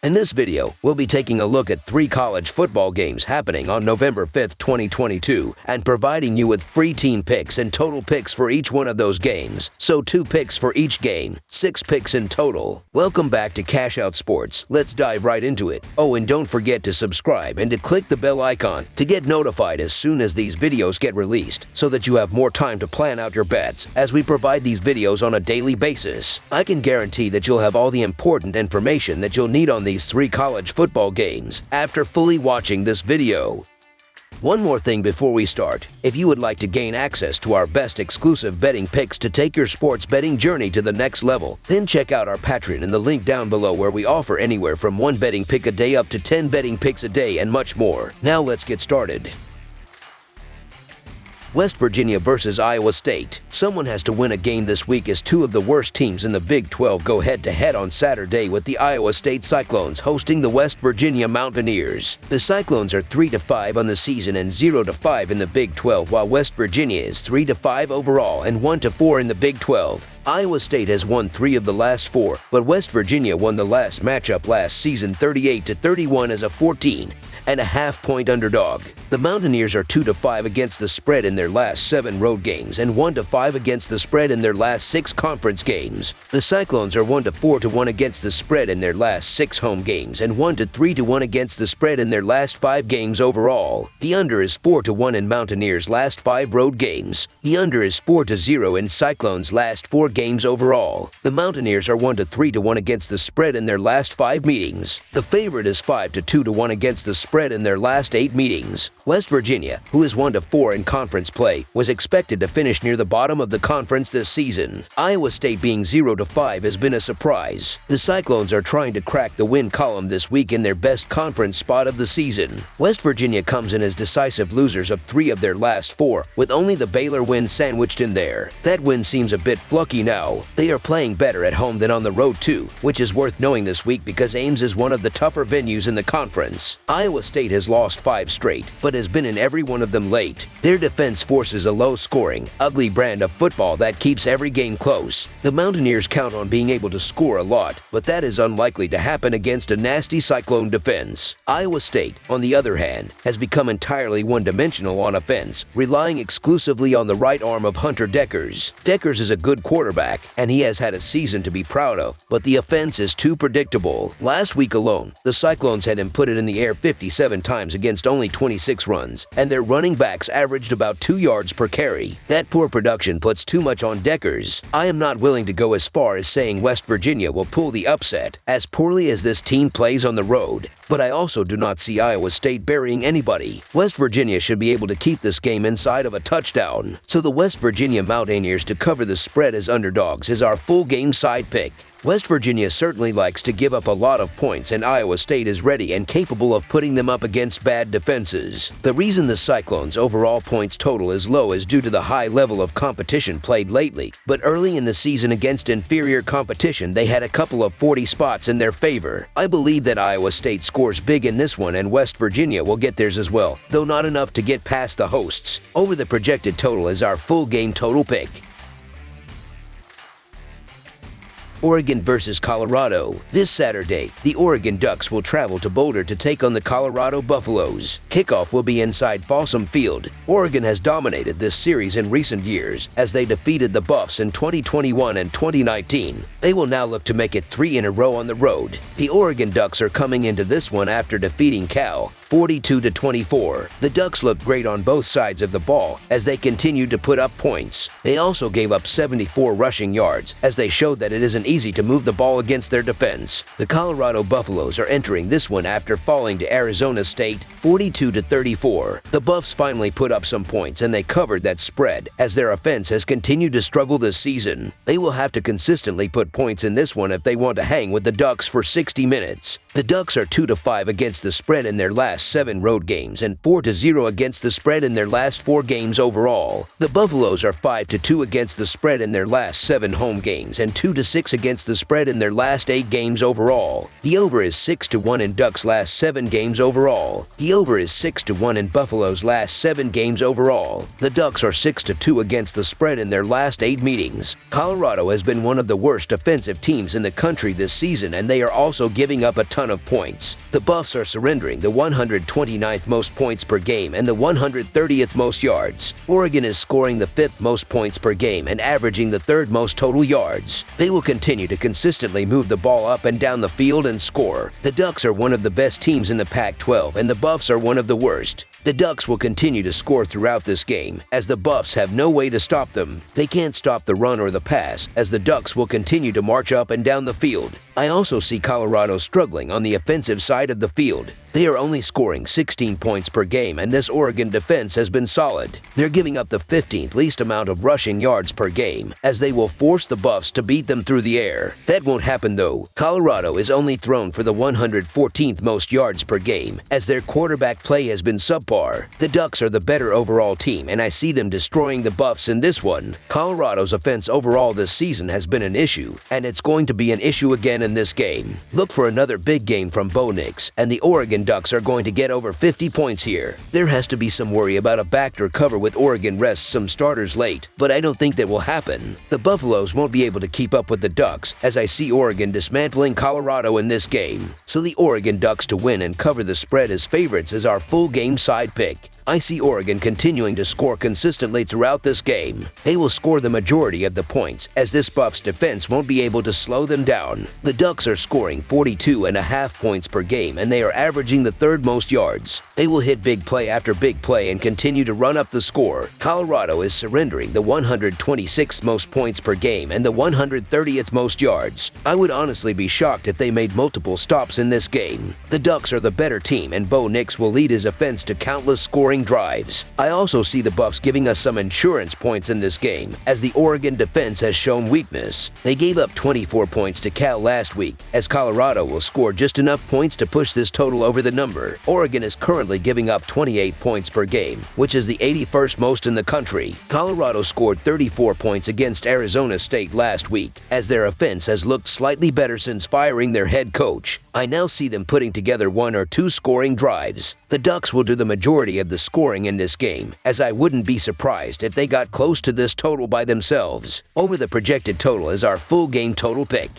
In this video, we'll be taking a look at 3 college football games happening on November 5th, 2022, and providing you with free team picks and total picks for each one of those games. So 2 picks for each game, 6 picks in total. Welcome back to Cash Out Sports. Let's dive right into it. Oh, and don't forget to subscribe and to click the bell icon to get notified as soon as these videos get released, so that you have more time to plan out your bets as we provide these videos on a daily basis. I can guarantee that you'll have all the important information that you'll need on these 3 college football games after fully watching this video. One more thing before we start. If you would like to gain access to our best exclusive betting picks to take your sports betting journey to the next level, then check out our Patreon in the link down below, where we offer anywhere from 1 betting pick a day up to 10 betting picks a day and much more. Now let's get started. West Virginia versus Iowa State. Someone has to win a game this week as 2 of the worst teams in the Big 12 go head-to-head on Saturday, with the Iowa State Cyclones hosting the West Virginia Mountaineers. The Cyclones are 3-5 on the season and 0-5 in the Big 12, while West Virginia is 3-5 overall and 1-4 in the Big 12. Iowa State has won 3 of the last 4, but West Virginia won the last matchup last season 38-31 as a 14.5-point underdog. The Mountaineers are 2-5 against the spread in their last 7 road games and 1-5 against the spread in their last 6 conference games. The Cyclones are 1-4-1 against the spread in their last 6 home games and 1-3-1 against the spread in their last 5 games overall. The under is 4-1 in Mountaineers' last 5 road games. The under is 4-0 in Cyclones' last 4 games overall. The Mountaineers are 1-3-1 against the spread in their last 5 meetings. The favorite is 5-2-1 against the spread in their last 8 meetings. West Virginia, who is 1-4 in conference play, was expected to finish near the bottom of the conference this season. Iowa State being 0-5 has been a surprise. The Cyclones are trying to crack the win column this week in their best conference spot of the season. West Virginia comes in as decisive losers of 3 of their last 4, with only the Baylor win sandwiched in there. That win seems a bit fluky now. They are playing better at home than on the road too, which is worth knowing this week because Ames is one of the tougher venues in the conference. Iowa State has lost 5 straight, but has been in every one of them late. Their defense forces a low-scoring, ugly brand of football that keeps every game close. The Mountaineers count on being able to score a lot, but that is unlikely to happen against a nasty Cyclone defense. Iowa State, on the other hand, has become entirely one-dimensional on offense, relying exclusively on the right arm of Hunter Dekkers. Dekkers is a good quarterback, and he has had a season to be proud of, but the offense is too predictable. Last week alone, the Cyclones had him put it in the air 57 times against only 26 runs, and their running backs averaged about 2 yards per carry. That poor production puts too much on Dekkers. I am not willing to go as far as saying West Virginia will pull the upset, as poorly as this team plays on the road, but I also do not see Iowa State burying anybody. West Virginia should be able to keep this game inside of a touchdown, so the West Virginia Mountaineers to cover the spread as underdogs is our full game side pick. West Virginia certainly likes to give up a lot of points, and Iowa State is ready and capable of putting them up against bad defenses. The reason the Cyclones' overall points total is low is due to the high level of competition played lately, but early in the season against inferior competition they had a couple of 40 spots in their favor. I believe that Iowa State scores big in this one, and West Virginia will get theirs as well, though not enough to get past the hosts. Over the projected total is our full game total pick. Oregon versus Colorado. This Saturday, the Oregon Ducks will travel to Boulder to take on the Colorado Buffaloes. Kickoff will be inside Folsom Field. Oregon has dominated this series in recent years as they defeated the Buffs in 2021 and 2019. They will now look to make it 3 in a row on the road. The Oregon Ducks are coming into this one after defeating Cal 42-24. The Ducks look great on both sides of the ball as they continued to put up points. They also gave up 74 rushing yards as they showed that it isn't easy to move the ball against their defense. The Colorado Buffaloes are entering this one after falling to Arizona State 42-34. The Buffs finally put up some points and they covered that spread as their offense has continued to struggle this season. They will have to consistently put points in this one if they want to hang with the Ducks for 60 minutes. The Ducks are 2-5 against the spread in their last 7 road games and 4-0 against the spread in their last 4 games overall. The Buffaloes are 5-2 against the spread in their last 7 home games and 2-6 against the spread in their last 8 games overall. The over is 6-1 in Ducks' last 7 games overall. The over is 6-1 in Buffalo's last 7 games overall. The Ducks are 6-2 against the spread in their last 8 meetings. Colorado has been one of the worst offensive teams in the country this season, and they are also giving up a ton ton of points. The Buffs are surrendering the 129th most points per game and the 130th most yards. Oregon is scoring the 5th most points per game and averaging the 3rd most total yards. They will continue to consistently move the ball up and down the field and score. The Ducks are one of the best teams in the Pac-12 and the Buffs are one of the worst. The Ducks will continue to score throughout this game, as the Buffs have no way to stop them. They can't stop the run or the pass, as the Ducks will continue to march up and down the field. I also see Colorado struggling on the offensive side of the field. They are only scoring 16 points per game, and this Oregon defense has been solid. They're giving up the 15th least amount of rushing yards per game, as they will force the Buffs to beat them through the air. That won't happen though. Colorado is only thrown for the 114th most yards per game, as their quarterback play has been subpar. The Ducks are the better overall team, and I see them destroying the Buffs in this one. Colorado's offense overall this season has been an issue, and it's going to be an issue again in this game. Look for another big game from Bo Nix, and the Oregon Ducks are going to get over 50 points here. There has to be some worry about a backdoor cover with Oregon rests some starters late, but I don't think that will happen. The Buffaloes won't be able to keep up with the Ducks, as I see Oregon dismantling Colorado in this game. So the Oregon Ducks to win and cover the spread as favorites is our full game side pick. I see Oregon continuing to score consistently throughout this game. They will score the majority of the points, as this Buffs defense won't be able to slow them down. The Ducks are scoring 42.5 points per game, and they are averaging the 3rd most yards. They will hit big play after big play and continue to run up the score. Colorado is surrendering the 126th most points per game and the 130th most yards. I would honestly be shocked if they made multiple stops in this game. The Ducks are the better team, and Bo Nix will lead his offense to countless scoring drives. I also see the Buffs giving us some insurance points in this game, as the Oregon defense has shown weakness. They gave up 24 points to Cal last week, as Colorado will score just enough points to push this total over the number. Oregon is currently giving up 28 points per game, which is the 81st most in the country. Colorado scored 34 points against Arizona State last week, as their offense has looked slightly better since firing their head coach. I now see them putting together 1 or 2 scoring drives. The Ducks will do the majority of the scoring in this game, as I wouldn't be surprised if they got close to this total by themselves. Over the projected total is our full game total pick.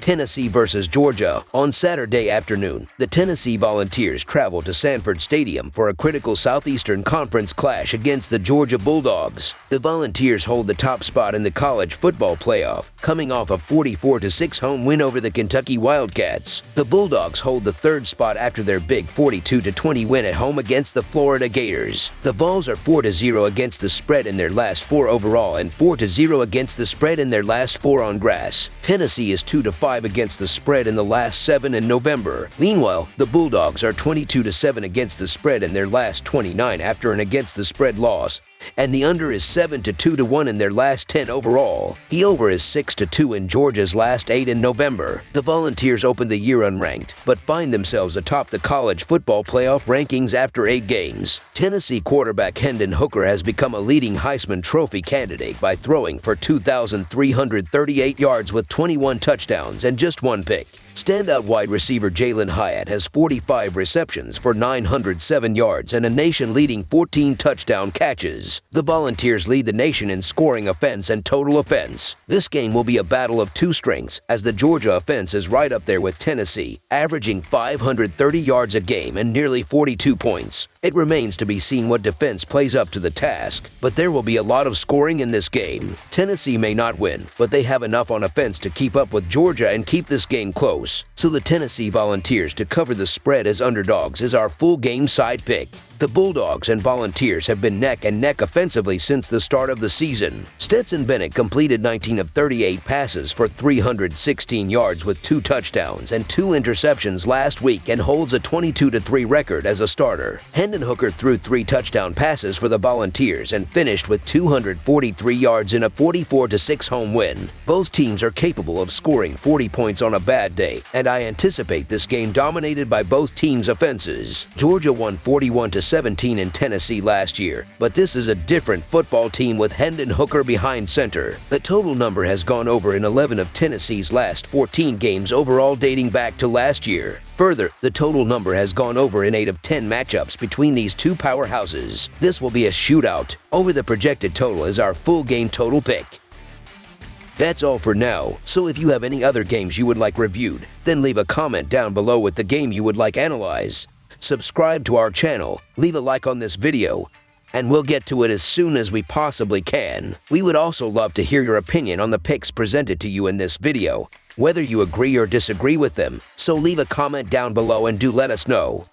Tennessee versus Georgia. On Saturday afternoon, the Tennessee Volunteers travel to Sanford Stadium for a critical Southeastern Conference clash against the Georgia Bulldogs. The Volunteers hold the top spot in the college football playoff, coming off a 44-6 home win over the Kentucky Wildcats. The Bulldogs hold the 3rd spot after their big 42-20 win at home against the Florida Gators. The Vols are 4-0 against the spread in their last 4 overall and 4-0 against the spread in their last 4 on grass. Tennessee is 2-5 against the spread in the last 7 in November. Meanwhile, the Bulldogs are 22-7 against the spread in their last 29 after an against the spread loss, and the under is 7-2-1 in their last 10 overall. The over is 6-2 in Georgia's last 8 in November. The Volunteers opened the year unranked, but find themselves atop the college football playoff rankings after 8 games. Tennessee quarterback Hendon Hooker has become a leading Heisman Trophy candidate by throwing for 2,338 yards with 21 touchdowns and just 1 pick. Standout wide receiver Jalen Hyatt has 45 receptions for 907 yards and a nation-leading 14 touchdown catches. The Volunteers lead the nation in scoring offense and total offense. This game will be a battle of 2 strengths, as the Georgia offense is right up there with Tennessee, averaging 530 yards a game and nearly 42 points. It remains to be seen what defense plays up to the task, but there will be a lot of scoring in this game. Tennessee may not win, but they have enough on offense to keep up with Georgia and keep this game close. So the Tennessee Volunteers to cover the spread as underdogs is our full game side pick. The Bulldogs and Volunteers have been neck and neck offensively since the start of the season. Stetson Bennett completed 19 of 38 passes for 316 yards with 2 touchdowns and 2 interceptions last week and holds a 22-3 record as a starter. Hendon Hooker threw 3 touchdown passes for the Volunteers and finished with 243 yards in a 44-6 home win. Both teams are capable of scoring 40 points on a bad day, and I anticipate this game dominated by both teams' offenses. Georgia won 41-17 in Tennessee last year, but this is a different football team with Hendon Hooker behind center. The total number has gone over in 11 of Tennessee's last 14 games overall dating back to last year. Further, the total number has gone over in 8 of 10 matchups between these two powerhouses. This will be a shootout. Over the projected total is our full game total pick. That's all for now, so if you have any other games you would like reviewed, then leave a comment down below with the game you would like analyzed. Subscribe to our channel, leave a like on this video, and we'll get to it as soon as we possibly can. We would also love to hear your opinion on the picks presented to you in this video, whether you agree or disagree with them, so leave a comment down below and do let us know.